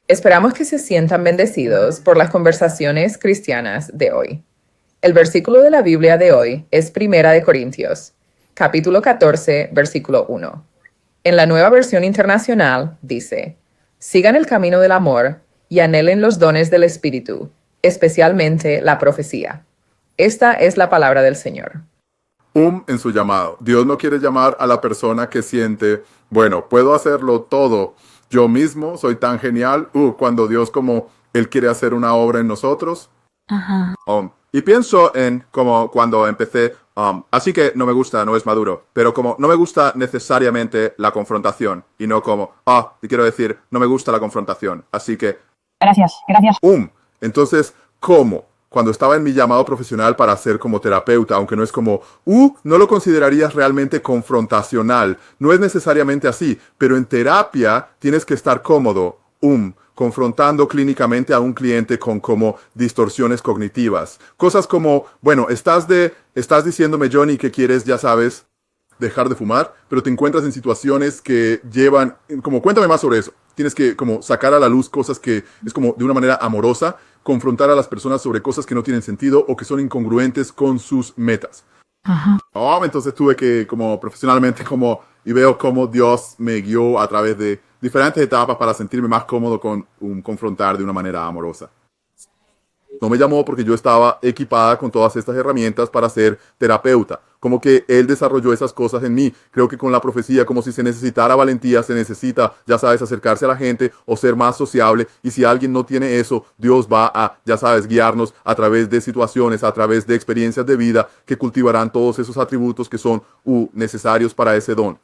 Esperamos que se sientan bendecidos por las conversaciones cristianas de hoy. El versículo de la Biblia de hoy es Primera de Corintios, capítulo 14, versículo 1. En la Nueva Versión Internacional dice: sigan el camino del amor y anhelen los dones del Espíritu, especialmente la profecía. Esta es la palabra del Señor. En su llamado. Dios no quiere llamar a la persona que siente, bueno, puedo hacerlo todo yo mismo, soy tan genial, cuando Dios como Él quiere hacer una obra en nosotros. Ajá. Y pienso en como cuando empecé, así que no me gusta, no es maduro, pero como no me gusta necesariamente la confrontación, y no como, te quiero decir, no me gusta la confrontación, así que... Gracias. Entonces, ¿cómo? Cuando estaba en mi llamado profesional para ser como terapeuta, aunque no es como, no lo considerarías realmente confrontacional. No es necesariamente así, pero en terapia tienes que estar cómodo, confrontando clínicamente a un cliente con como distorsiones cognitivas. Cosas como, bueno, estás diciéndome, Johnny, que quieres, ya sabes, dejar de fumar, pero te encuentras en situaciones que llevan, como cuéntame más sobre eso. Tienes que como sacar a la luz cosas que es como de una manera amorosa, confrontar a las personas sobre cosas que no tienen sentido o que son incongruentes con sus metas. Ajá. Entonces tuve que como profesionalmente y veo cómo Dios me guió a través de diferentes etapas para sentirme más cómodo con confrontar de una manera amorosa. No me llamó porque yo estaba equipada con todas estas herramientas para ser terapeuta. Como que Él desarrolló esas cosas en mí. Creo que con la profecía, como si se necesitara valentía, se necesita, ya sabes, acercarse a la gente o ser más sociable. Y si alguien no tiene eso, Dios va a, ya sabes, guiarnos a través de situaciones, a través de experiencias de vida que cultivarán todos esos atributos que son necesarios para ese don.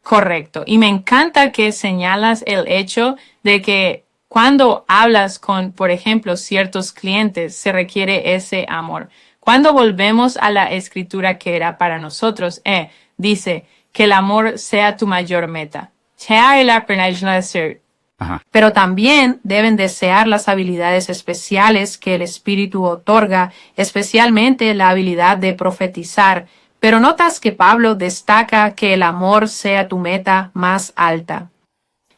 Correcto. Y me encanta que señalas el hecho de que cuando hablas con, por ejemplo, ciertos clientes, se requiere ese amor. Cuando volvemos a la escritura que era para nosotros, dice que el amor sea tu mayor meta. Ajá. Pero también deben desear las habilidades especiales que el Espíritu otorga, especialmente la habilidad de profetizar. Pero notas que Pablo destaca que el amor sea tu meta más alta.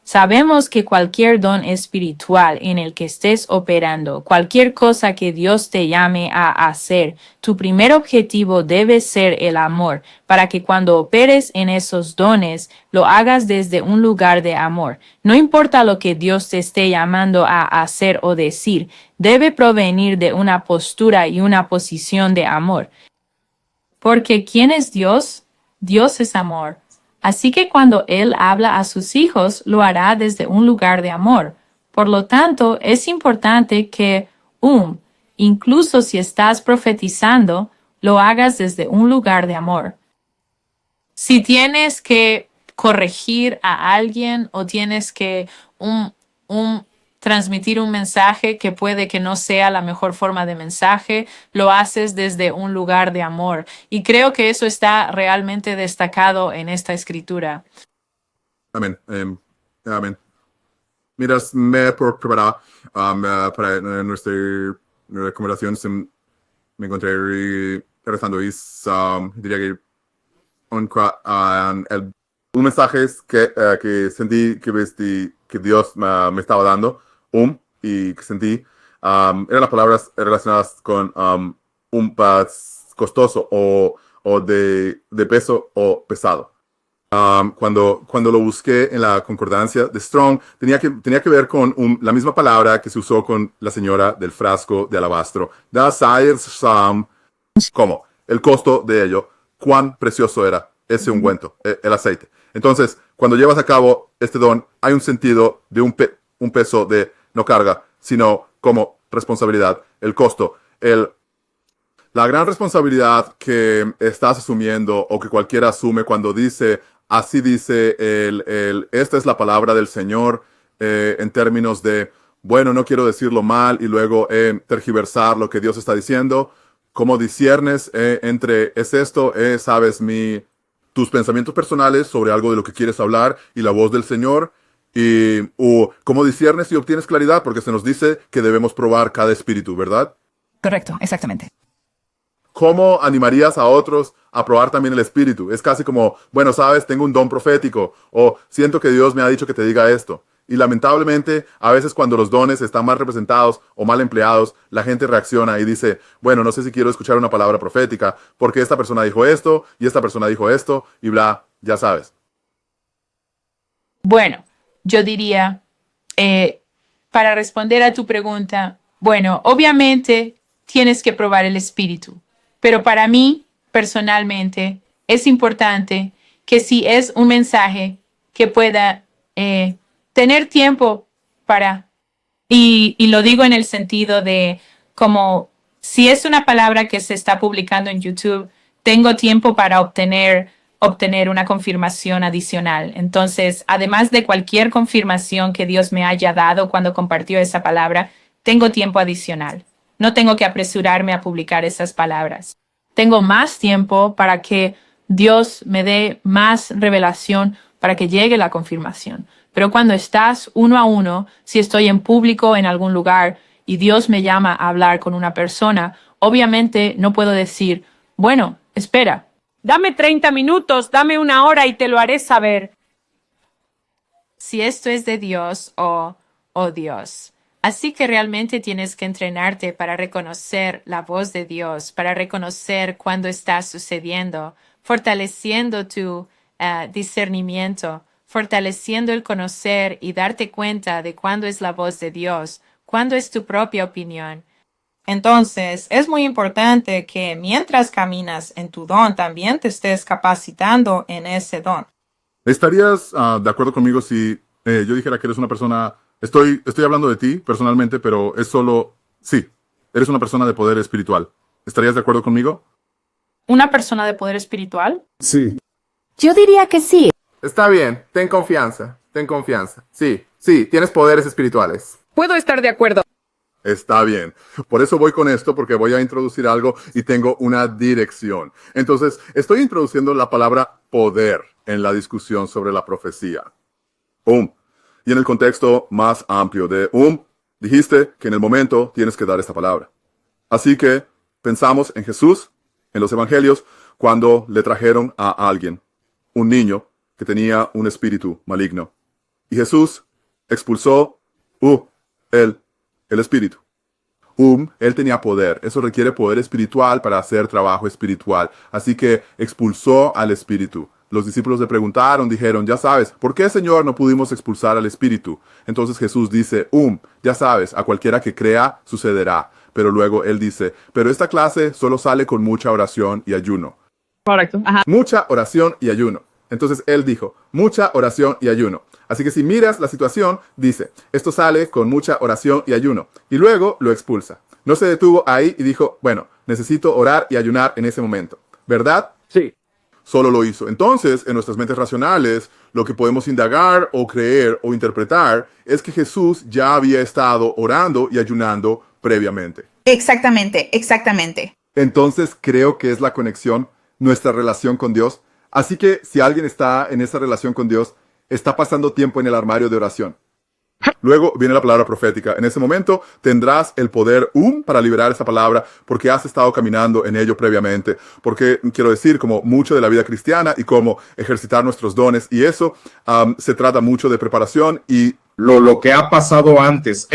Sabemos que cualquier don espiritual en el que estés operando, cualquier cosa que Dios te llame a hacer, tu primer objetivo debe ser el amor, para que cuando operes en esos dones, lo hagas desde un lugar de amor. No importa lo que Dios te esté llamando a hacer o decir, debe provenir de una postura y una posición de amor. Porque ¿quién es Dios? Dios es amor. Así que cuando Él habla a sus hijos, lo hará desde un lugar de amor. Por lo tanto, es importante que, incluso si estás profetizando, lo hagas desde un lugar de amor. Si tienes que corregir a alguien o tienes que transmitir un mensaje que puede que no sea la mejor forma de mensaje, lo haces desde un lugar de amor. Y creo que eso está realmente destacado en esta escritura. Amén. Amén. Miras, me preparaba para nuestra conversación. Me encontré rezando y diría que un mensaje que sentí que Dios me estaba dando, y que sentí, eran las palabras relacionadas con costoso o de peso o pesado. Cuando lo busqué en la concordancia de Strong, tenía que ver con la misma palabra que se usó con la señora del frasco de alabastro. ¿Cómo? El costo de ello, cuán precioso era ese ungüento, el aceite. Entonces, cuando llevas a cabo este don, hay un sentido de un peso de no carga, sino como responsabilidad, el costo, la gran responsabilidad que estás asumiendo o que cualquiera asume cuando dice, así dice esta es la palabra del Señor, en términos de, bueno, no quiero decirlo mal y luego tergiversar lo que Dios está diciendo. ¿Cómo disiernes entre sabes, tus pensamientos personales sobre algo de lo que quieres hablar y la voz del Señor? O cómo disiernes y obtienes claridad, porque se nos dice que debemos probar cada espíritu, ¿verdad? Correcto, exactamente. ¿Cómo animarías a otros a probar también el espíritu? Es casi como, bueno, sabes, tengo un don profético, o siento que Dios me ha dicho que te diga esto. Y lamentablemente, a veces cuando los dones están mal representados o mal empleados, la gente reacciona y dice, bueno, no sé si quiero escuchar una palabra profética, porque esta persona dijo esto, y esta persona dijo esto, y bla, ya sabes. Bueno, yo diría, para responder a tu pregunta, bueno, obviamente tienes que probar el espíritu, pero para mí, personalmente, es importante que si es un mensaje que pueda tener tiempo para, y lo digo en el sentido de como si es una palabra que se está publicando en YouTube, tengo tiempo para obtener una confirmación adicional. Entonces, además de cualquier confirmación que Dios me haya dado cuando compartió esa palabra, tengo tiempo adicional. No tengo que apresurarme a publicar esas palabras. Tengo más tiempo para que Dios me dé más revelación para que llegue la confirmación. Pero cuando estás uno a uno, si estoy en público en algún lugar y Dios me llama a hablar con una persona, obviamente no puedo decir, bueno, espera. Dame 30 minutos, dame una hora y te lo haré saber. Si esto es de Dios o Dios. Así que realmente tienes que entrenarte para reconocer la voz de Dios, para reconocer cuando está sucediendo, fortaleciendo tu discernimiento, fortaleciendo el conocer y darte cuenta de cuándo es la voz de Dios, cuándo es tu propia opinión. Entonces, es muy importante que mientras caminas en tu don, también te estés capacitando en ese don. ¿Estarías de acuerdo conmigo si yo dijera que eres una persona... Estoy hablando de ti personalmente, pero es solo... Sí, eres una persona de poder espiritual. ¿Estarías de acuerdo conmigo? ¿Una persona de poder espiritual? Sí. Yo diría que sí. Está bien, ten confianza, ten confianza. Sí, tienes poderes espirituales. Puedo estar de acuerdo. Está bien. Por eso voy con esto, porque voy a introducir algo y tengo una dirección. Entonces, estoy introduciendo la palabra poder en la discusión sobre la profecía. Y en el contexto más amplio de dijiste que en el momento tienes que dar esta palabra. Así que pensamos en Jesús, en los evangelios, cuando le trajeron a alguien, un niño que tenía un espíritu maligno. Y Jesús expulsó el espíritu. Él tenía poder. Eso requiere poder espiritual para hacer trabajo espiritual. Así que expulsó al espíritu. Los discípulos le preguntaron, dijeron, ya sabes, ¿por qué, Señor, no pudimos expulsar al espíritu? Entonces Jesús dice, ya sabes, a cualquiera que crea, sucederá. Pero luego él dice, pero esta clase solo sale con mucha oración y ayuno. Correcto. Ajá. Mucha oración y ayuno. Entonces él dijo, mucha oración y ayuno. Así que si miras la situación, dice, esto sale con mucha oración y ayuno. Y luego lo expulsa. No se detuvo ahí y dijo, bueno, necesito orar y ayunar en ese momento. ¿Verdad? Sí. Solo lo hizo. Entonces, en nuestras mentes racionales, lo que podemos indagar o creer o interpretar es que Jesús ya había estado orando y ayunando previamente. Exactamente, exactamente. Entonces creo que es la conexión, nuestra relación con Dios. Así que si alguien está en esa relación con Dios, está pasando tiempo en el armario de oración. Luego viene la palabra profética. En ese momento tendrás el poder para liberar esa palabra porque has estado caminando en ello previamente. Porque quiero decir, como mucho de la vida cristiana y cómo ejercitar nuestros dones. Y eso se trata mucho de preparación y Lo que ha pasado antes.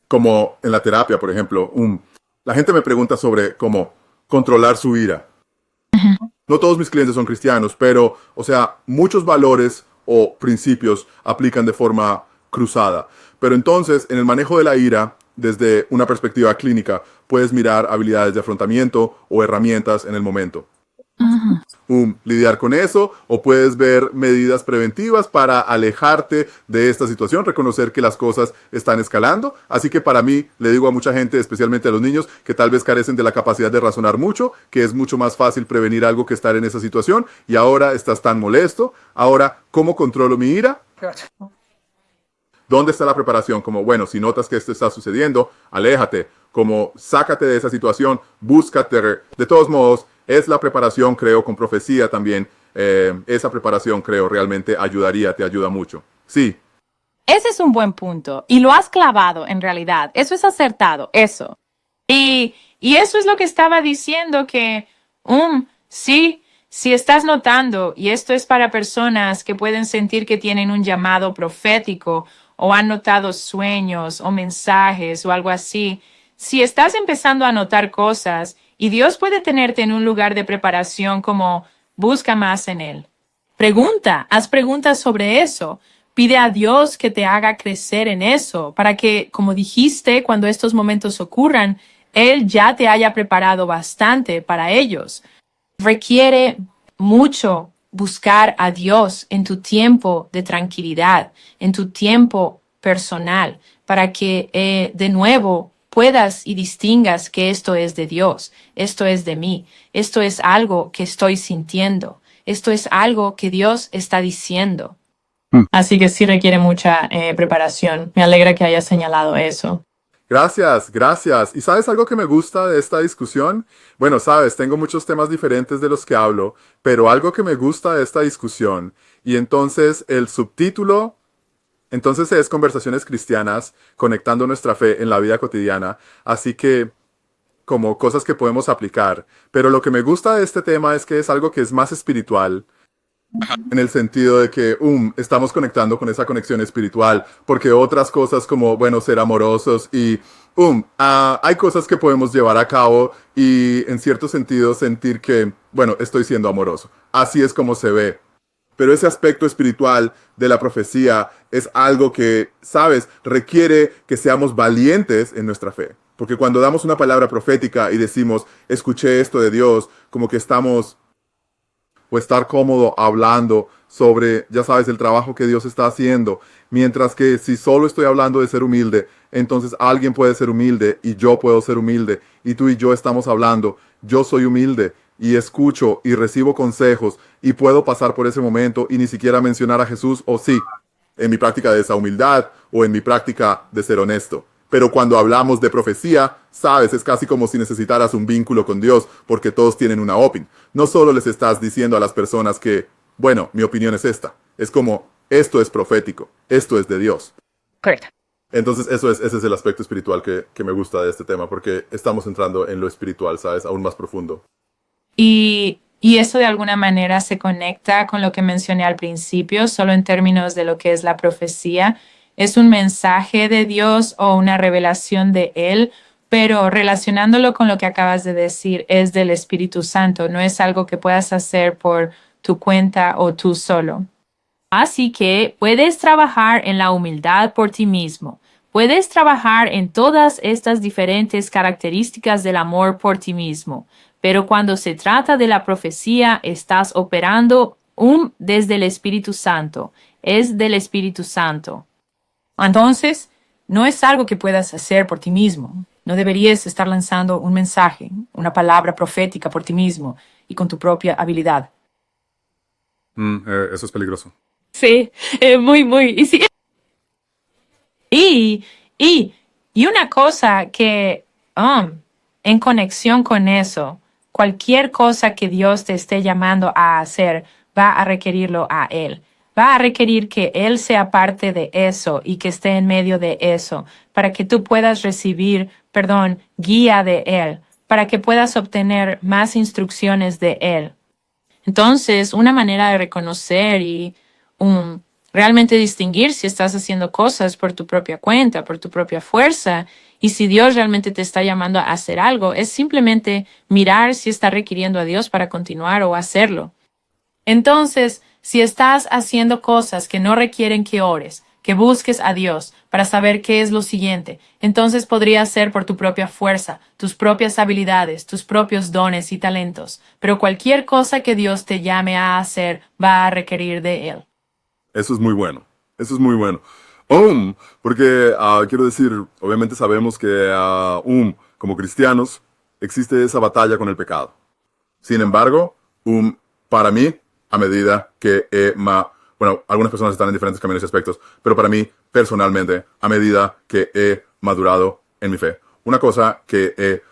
como en la terapia, por ejemplo. La gente me pregunta sobre cómo controlar su ira. No todos mis clientes son cristianos, pero, o sea, muchos valores o principios aplican de forma cruzada. Pero entonces, en el manejo de la ira, desde una perspectiva clínica, puedes mirar habilidades de afrontamiento o herramientas en el momento. Lidiar con eso, o puedes ver medidas preventivas para alejarte de esta situación, reconocer que las cosas están escalando. Así que para mí, le digo a mucha gente, especialmente a los niños, que tal vez carecen de la capacidad de razonar mucho, que es mucho más fácil prevenir algo que estar en esa situación, y ahora estás tan molesto. Ahora, ¿cómo controlo mi ira? ¿Dónde está la preparación? Como, bueno, si notas que esto está sucediendo, aléjate. Como, sácate de esa situación, búscate. De todos modos, es la preparación, creo, con profecía también. Esa preparación, creo, realmente ayudaría, te ayuda mucho. Sí. Ese es un buen punto. Y lo has clavado, en realidad. Eso es acertado, eso. Y eso es lo que estaba diciendo que, sí, si estás notando, y esto es para personas que pueden sentir que tienen un llamado profético o han notado sueños o mensajes o algo así, si estás empezando a notar cosas y Dios puede tenerte en un lugar de preparación como busca más en Él. Pregunta, haz preguntas sobre eso. Pide a Dios que te haga crecer en eso para que, como dijiste, cuando estos momentos ocurran, Él ya te haya preparado bastante para ellos. Requiere mucho buscar a Dios en tu tiempo de tranquilidad, en tu tiempo personal, para que de nuevo puedas y distingas que esto es de Dios, esto es de mí, esto es algo que estoy sintiendo, esto es algo que Dios está diciendo. Así que sí requiere mucha preparación. Me alegra que hayas señalado eso. Gracias, gracias. ¿Y sabes algo que me gusta de esta discusión? Bueno, sabes, tengo muchos temas diferentes de los que hablo, pero algo que me gusta de esta discusión, y entonces el subtítulo, entonces es Conversaciones Cristianas, conectando nuestra fe en la vida cotidiana, así que como cosas que podemos aplicar. Pero lo que me gusta de este tema es que es algo que es más espiritual, en el sentido de que estamos conectando con esa conexión espiritual, porque otras cosas como, bueno, ser amorosos y hay cosas que podemos llevar a cabo y en cierto sentido sentir que, bueno, estoy siendo amoroso. Así es como se ve. Pero ese aspecto espiritual de la profecía es algo que, sabes, requiere que seamos valientes en nuestra fe. Porque cuando damos una palabra profética y decimos, escuché esto de Dios, como que estamos o estar cómodo hablando sobre, ya sabes, el trabajo que Dios está haciendo. Mientras que si solo estoy hablando de ser humilde, entonces alguien puede ser humilde y yo puedo ser humilde. Y tú y yo estamos hablando, yo soy humilde y escucho y recibo consejos y puedo pasar por ese momento y ni siquiera mencionar a Jesús o sí, en mi práctica de esa humildad o en mi práctica de ser honesto. Pero cuando hablamos de profecía, sabes, es casi como si necesitaras un vínculo con Dios, porque todos tienen una opinión. No solo les estás diciendo a las personas que, bueno, mi opinión es esta. Es como, esto es profético, esto es de Dios. Correcto. Entonces, ese es el aspecto espiritual que me gusta de este tema, porque estamos entrando en lo espiritual, ¿sabes? Aún más profundo. Y eso de alguna manera se conecta con lo que mencioné al principio, solo en términos de lo que es la profecía. Es un mensaje de Dios o una revelación de Él, pero relacionándolo con lo que acabas de decir, es del Espíritu Santo, no es algo que puedas hacer por tu cuenta o tú solo. Así que puedes trabajar en la humildad por ti mismo. Puedes trabajar en todas estas diferentes características del amor por ti mismo. Pero cuando se trata de la profecía, estás operando desde el Espíritu Santo. Es del Espíritu Santo. Entonces, no es algo que puedas hacer por ti mismo. No deberías estar lanzando un mensaje, una palabra profética por ti mismo y con tu propia habilidad. Eso es peligroso. Sí, muy. Y sí. Y una cosa que, en conexión con eso, cualquier cosa que Dios te esté llamando a hacer va a requerirlo a Él. Va a requerir que Él sea parte de eso y que esté en medio de eso, para que tú puedas recibir, guía de Él, para que puedas obtener más instrucciones de Él. Entonces, una manera de reconocer y realmente distinguir si estás haciendo cosas por tu propia cuenta, por tu propia fuerza, y si Dios realmente te está llamando a hacer algo, es simplemente mirar si está requiriendo a Dios para continuar o hacerlo. Entonces, si estás haciendo cosas que no requieren que ores, que busques a Dios para saber qué es lo siguiente, entonces podría ser por tu propia fuerza, tus propias habilidades, tus propios dones y talentos. Pero cualquier cosa que Dios te llame a hacer va a requerir de Él. Eso es muy bueno. Eso es muy bueno. Porque quiero decir, obviamente sabemos que como cristianos existe esa batalla con el pecado. Sin embargo, para mí, a medida que bueno, algunas personas están en diferentes caminos y aspectos, pero para mí, personalmente, a medida que he madurado en mi fe, una cosa que he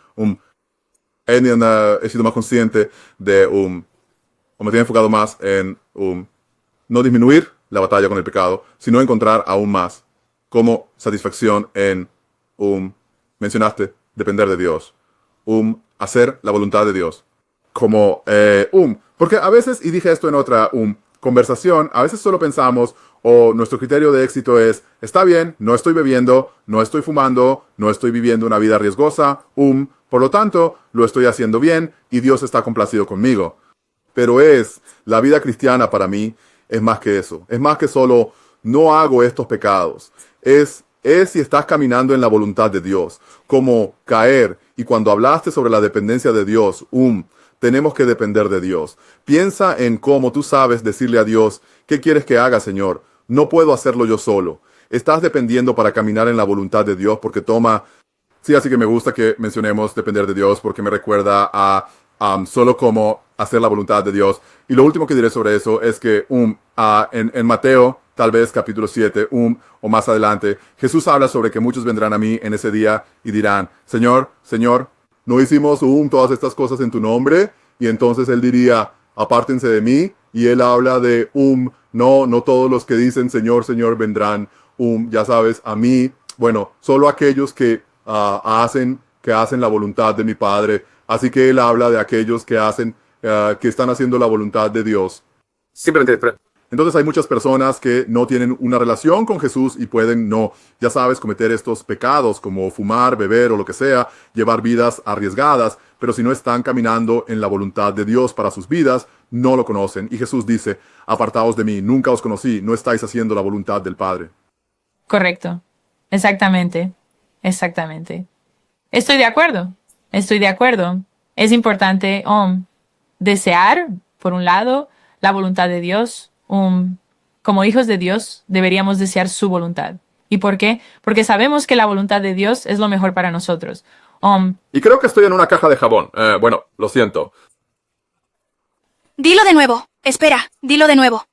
sido más consciente de, o me he enfocado más en no disminuir la batalla con el pecado, sino encontrar aún más como satisfacción en, mencionaste, depender de Dios, hacer la voluntad de Dios, como, porque a veces, y dije esto en otra, conversación, a veces solo pensamos, o nuestro criterio de éxito es, está bien, no estoy bebiendo, no estoy fumando, no estoy viviendo una vida riesgosa, por lo tanto, lo estoy haciendo bien y Dios está complacido conmigo. Pero la vida cristiana para mí es más que eso. Es más que solo, no hago estos pecados. Es si estás caminando en la voluntad de Dios. Como caer. Y cuando hablaste sobre la dependencia de Dios, tenemos que depender de Dios. Piensa en cómo tú sabes decirle a Dios, ¿qué quieres que haga, Señor? No puedo hacerlo yo solo. Estás dependiendo para caminar en la voluntad de Dios porque Sí, así que me gusta que mencionemos depender de Dios porque me recuerda a solo cómo hacer la voluntad de Dios. Y lo último que diré sobre eso es que en Mateo, tal vez capítulo 7, o más adelante, Jesús habla sobre que muchos vendrán a mí en ese día y dirán, Señor, Señor, ¿no hicimos todas estas cosas en tu nombre? Y entonces él diría, apártense de mí. Y él habla de no todos los que dicen Señor, Señor vendrán, ya sabes, a mí. Bueno, solo aquellos que hacen la voluntad de mi Padre. Así que él habla de aquellos que están haciendo la voluntad de Dios. Simplemente, Entonces hay muchas personas que no tienen una relación con Jesús y pueden ya sabes, cometer estos pecados como fumar, beber o lo que sea, llevar vidas arriesgadas, pero si no están caminando en la voluntad de Dios para sus vidas, no lo conocen. Y Jesús dice, apartaos de mí, nunca os conocí, no estáis haciendo la voluntad del Padre. Correcto. Exactamente. Estoy de acuerdo. Es importante desear, por un lado, la voluntad de Dios. Como hijos de Dios, deberíamos desear su voluntad. ¿Y por qué? Porque sabemos que la voluntad de Dios es lo mejor para nosotros. Y creo que estoy en una caja de jabón. Bueno, lo siento. Dilo de nuevo. Espera, dilo de nuevo.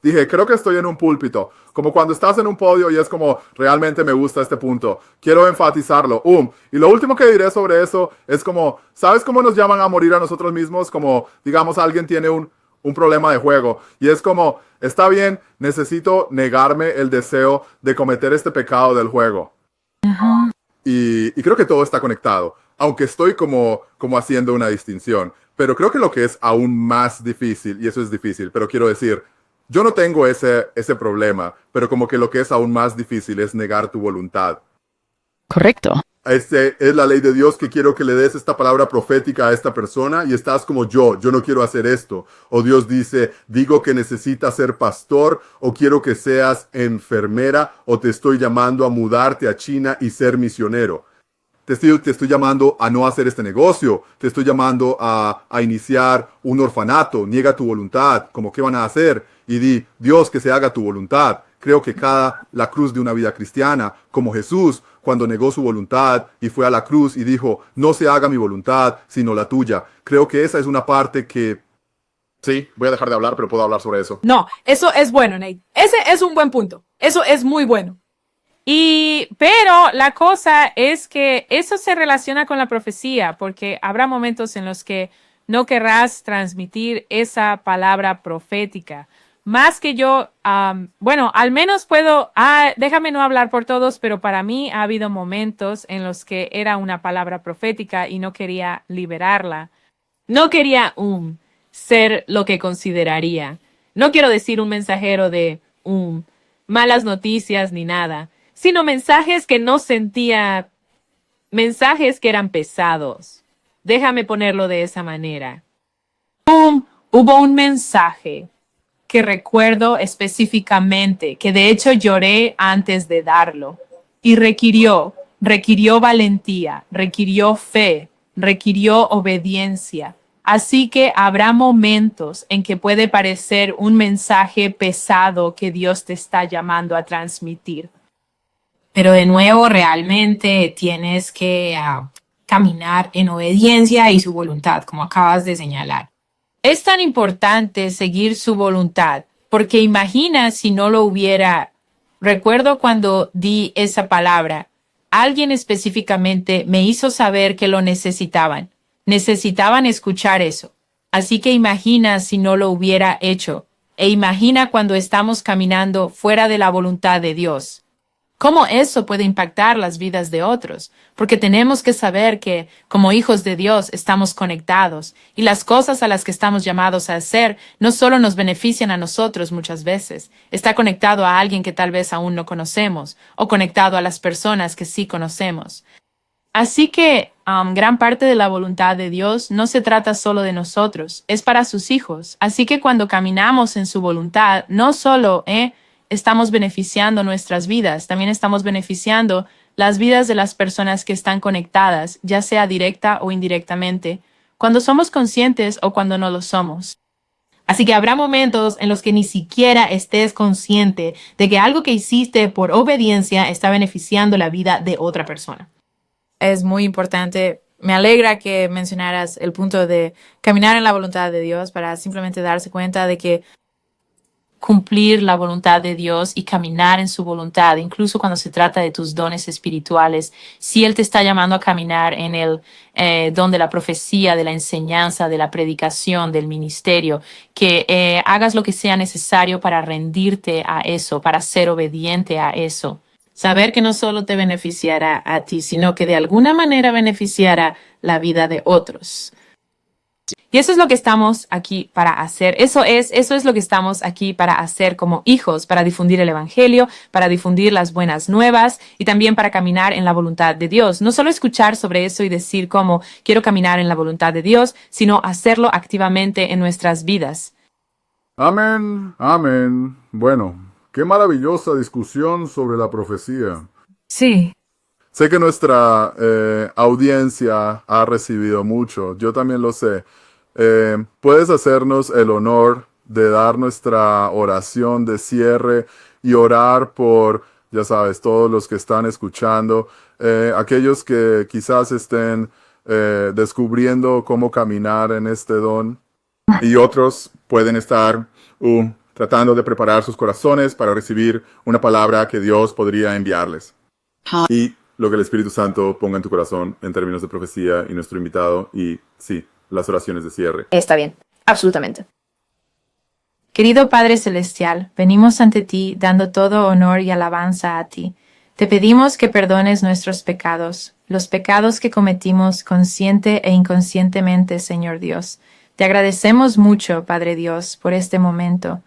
Dije, creo que estoy en un púlpito. Como cuando estás en un podio y es como, realmente me gusta este punto. Quiero enfatizarlo. Y lo último que diré sobre eso es como, ¿sabes cómo nos llaman a morir a nosotros mismos? Como, digamos, alguien tiene un problema de juego. Y es como, está bien, necesito negarme el deseo de cometer este pecado del juego. Y creo que todo está conectado. Aunque estoy como haciendo una distinción. Pero creo que lo que es aún más difícil, y eso es difícil, pero quiero decir, yo no tengo ese problema, pero como que lo que es aún más difícil es negar tu voluntad. Correcto. Es la ley de Dios que quiero que le des esta palabra profética a esta persona y estás como yo no quiero hacer esto. O Dios dice, digo que necesitas ser pastor o quiero que seas enfermera o te estoy llamando a mudarte a China y ser misionero. Te estoy llamando a no hacer este negocio. Te estoy llamando a iniciar un orfanato. Niega tu voluntad. Como, ¿qué van a hacer? Y di, Dios, que se haga tu voluntad. Creo que la cruz de una vida cristiana, como Jesús, cuando negó su voluntad y fue a la cruz y dijo, no se haga mi voluntad, sino la tuya. Creo que esa es una parte que... Sí, voy a dejar de hablar, pero puedo hablar sobre eso. No, eso es bueno, Nate. Ese es un buen punto. Eso es muy bueno. Pero la cosa es que eso se relaciona con la profecía, porque habrá momentos en los que no querrás transmitir esa palabra profética. Más que yo, al menos puedo, déjame no hablar por todos, pero para mí ha habido momentos en los que era una palabra profética y no quería liberarla. No quería ser lo que consideraría. No quiero decir un mensajero de malas noticias ni nada, sino mensajes que no sentía, mensajes que eran pesados. Déjame ponerlo de esa manera. Hubo un mensaje que recuerdo específicamente, que de hecho lloré antes de darlo, y requirió valentía, requirió fe, requirió obediencia. Así que habrá momentos en que puede parecer un mensaje pesado que Dios te está llamando a transmitir. Pero de nuevo, realmente tienes que caminar en obediencia y su voluntad, como acabas de señalar. Es tan importante seguir su voluntad, porque imagina si no lo hubiera. Recuerdo cuando di esa palabra, alguien específicamente me hizo saber que lo necesitaban. Necesitaban escuchar eso. Así que imagina si no lo hubiera hecho. E imagina cuando estamos caminando fuera de la voluntad de Dios. ¿Cómo eso puede impactar las vidas de otros? Porque tenemos que saber que, como hijos de Dios, estamos conectados y las cosas a las que estamos llamados a hacer no solo nos benefician a nosotros muchas veces, está conectado a alguien que tal vez aún no conocemos o conectado a las personas que sí conocemos. Así que gran parte de la voluntad de Dios no se trata solo de nosotros, es para sus hijos. Así que cuando caminamos en su voluntad, no solo estamos beneficiando nuestras vidas, también estamos beneficiando las vidas de las personas que están conectadas, ya sea directa o indirectamente, cuando somos conscientes o cuando no lo somos. Así que habrá momentos en los que ni siquiera estés consciente de que algo que hiciste por obediencia está beneficiando la vida de otra persona. Es muy importante. Me alegra que mencionaras el punto de caminar en la voluntad de Dios para simplemente darse cuenta de que Cumplir la voluntad de Dios y caminar en su voluntad, incluso cuando se trata de tus dones espirituales. Si Él te está llamando a caminar en el don de la profecía, de la enseñanza, de la predicación, del ministerio, que hagas lo que sea necesario para rendirte a eso, para ser obediente a eso. saber que no solo te beneficiará a ti, sino que de alguna manera beneficiará la vida de otros. Y eso es lo que estamos aquí para hacer. Eso es lo que estamos aquí para hacer como hijos, para difundir el evangelio, para difundir las buenas nuevas y también para caminar en la voluntad de Dios. No solo escuchar sobre eso y decir cómo quiero caminar en la voluntad de Dios, sino hacerlo activamente en nuestras vidas. Amén, amén. Bueno, qué maravillosa discusión sobre la profecía. Sí. Sé que nuestra audiencia ha recibido mucho, yo también lo sé. ¿Puedes hacernos el honor de dar nuestra oración de cierre y orar por, ya sabes, todos los que están escuchando, aquellos que quizás estén descubriendo cómo caminar en este don? Y otros pueden estar tratando de preparar sus corazones para recibir una palabra que Dios podría enviarles. Y lo que el Espíritu Santo ponga en tu corazón en términos de profecía y nuestro invitado y, sí, las oraciones de cierre. Está bien, absolutamente. Querido Padre Celestial, venimos ante ti dando todo honor y alabanza a ti. Te pedimos que perdones nuestros pecados, los pecados que cometimos consciente e inconscientemente, Señor Dios. Te agradecemos mucho, Padre Dios, por este momento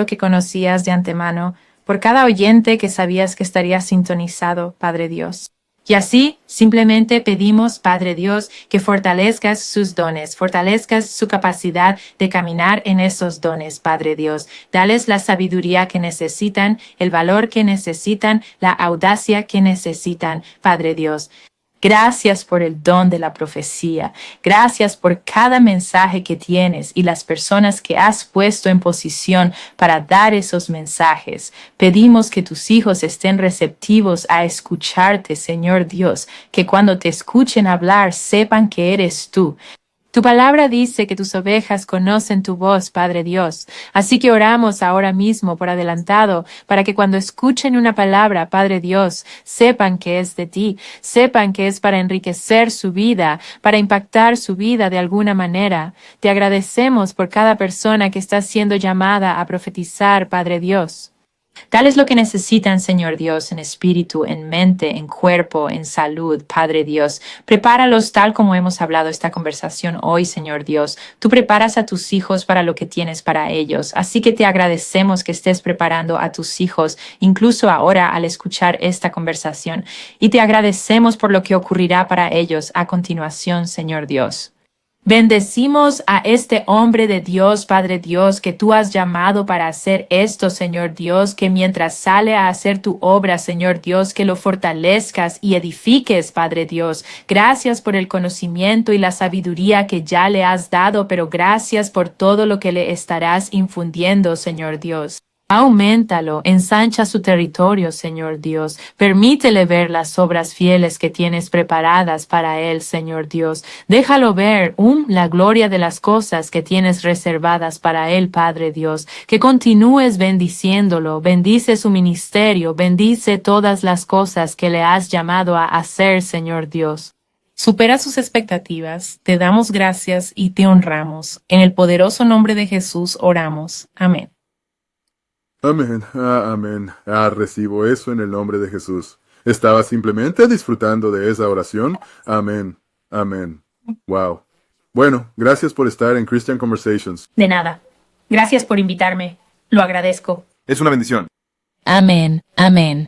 que conocías de antemano, por cada oyente que sabías que estaría sintonizado, Padre Dios. Y así, simplemente pedimos, Padre Dios, que fortalezcas sus dones, fortalezcas su capacidad de caminar en esos dones, Padre Dios. Dales la sabiduría que necesitan, el valor que necesitan, la audacia que necesitan, Padre Dios. Gracias por el don de la profecía. Gracias por cada mensaje que tienes y las personas que has puesto en posición para dar esos mensajes. Pedimos que tus hijos estén receptivos a escucharte, Señor Dios, que cuando te escuchen hablar sepan que eres tú. Tu palabra dice que tus ovejas conocen tu voz, Padre Dios. Así que oramos ahora mismo por adelantado para que cuando escuchen una palabra, Padre Dios, sepan que es de ti, sepan que es para enriquecer su vida, para impactar su vida de alguna manera. Te agradecemos por cada persona que está siendo llamada a profetizar, Padre Dios. Dales lo que necesitan, Señor Dios, en espíritu, en mente, en cuerpo, en salud, Padre Dios. Prepáralos tal como hemos hablado esta conversación hoy, Señor Dios. Tú preparas a tus hijos para lo que tienes para ellos. Así que te agradecemos que estés preparando a tus hijos, incluso ahora al escuchar esta conversación. Y te agradecemos por lo que ocurrirá para ellos a continuación, Señor Dios. Bendecimos a este hombre de Dios, Padre Dios, que tú has llamado para hacer esto, Señor Dios, que mientras sale a hacer tu obra, Señor Dios, que lo fortalezcas y edifiques, Padre Dios. Gracias por el conocimiento y la sabiduría que ya le has dado, pero gracias por todo lo que le estarás infundiendo, Señor Dios. Auméntalo, ensancha su territorio, Señor Dios. Permítele ver las obras fieles que tienes preparadas para él, Señor Dios. Déjalo ver la gloria de las cosas que tienes reservadas para él, Padre Dios. Que continúes bendiciéndolo, bendice su ministerio, bendice todas las cosas que le has llamado a hacer, Señor Dios. Supera sus expectativas, te damos gracias y te honramos. En el poderoso nombre de Jesús oramos. Amén. Amén. Amén. Recibo eso en el nombre de Jesús. Estaba simplemente disfrutando de esa oración. Amén. Amén. Wow. Bueno, gracias por estar en Christian Conversations. De nada. Gracias por invitarme. Lo agradezco. Es una bendición. Amén, amén.